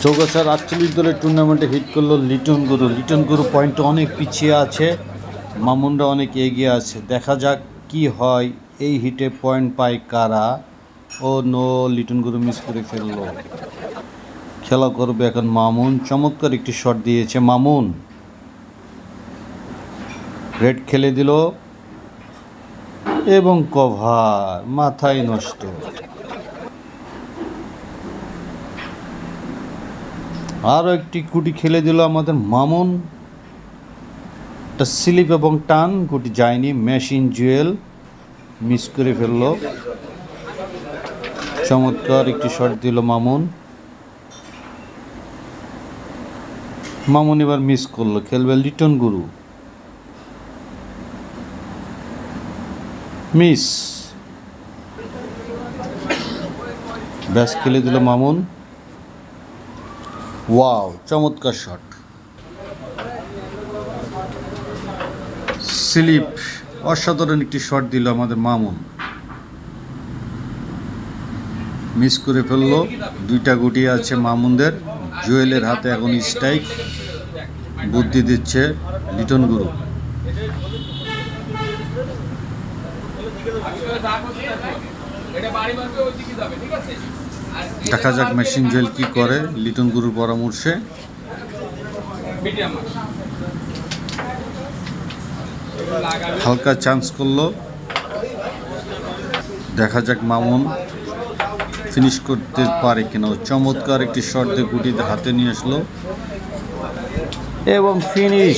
চৌগাছার ৪৮ দলের টুর্নামেন্টে হিট করলো লিটন গুরু। লিটন গুরু পয়েন্টে অনেক পিছিয়ে আছে, মামুনরা অনেক এগিয়ে আছে। দেখা যাক কি হয়, এই হিটে পয়েন্ট পায় কারা। ও নো, লিটন গুরু মিস করে ফেললো। খেলা করবে এখন মামুন। চমৎকার একটি শট দিয়েছে মামুন, রেড খেলে দিল এবং কভার, মাথায় নষ্ট। আরও একটি গুটি খেলে দিল আমাদের মামুন, একটা স্লিপ এবং টান, গুটি যায়নি। মেশিন জুয়েল মিস করে ফেলল। চমৎকার একটি শট দিল মামুন। মামুন এবার মিস করলো, খেলবে লিটন গুরু। মিস, ব্যাস খেলে দিল মামুন। ওয়াও, চমৎকার শট, স্লিপ, অসাধারণ একটি শট দিল আমাদের মামুন, মিস করে ফেললো। দুইটা গুটি আছে মামুনদের। জুয়েলের হাতে এখন স্ট্রাইক, বুদ্ধি দিচ্ছে লিটন গুরু। দেখা যাক মেশিন জুয়েল কি করে লিটন গুরুর পরামর্শে। হালকা চান্স করলো, দেখা যাক মামুন ফিনিশ করতে পারে কিনা। চমৎকার একটি শট দিয়ে গুটিতে হাতে নিয়ে আসলো এবং ফিনিশ।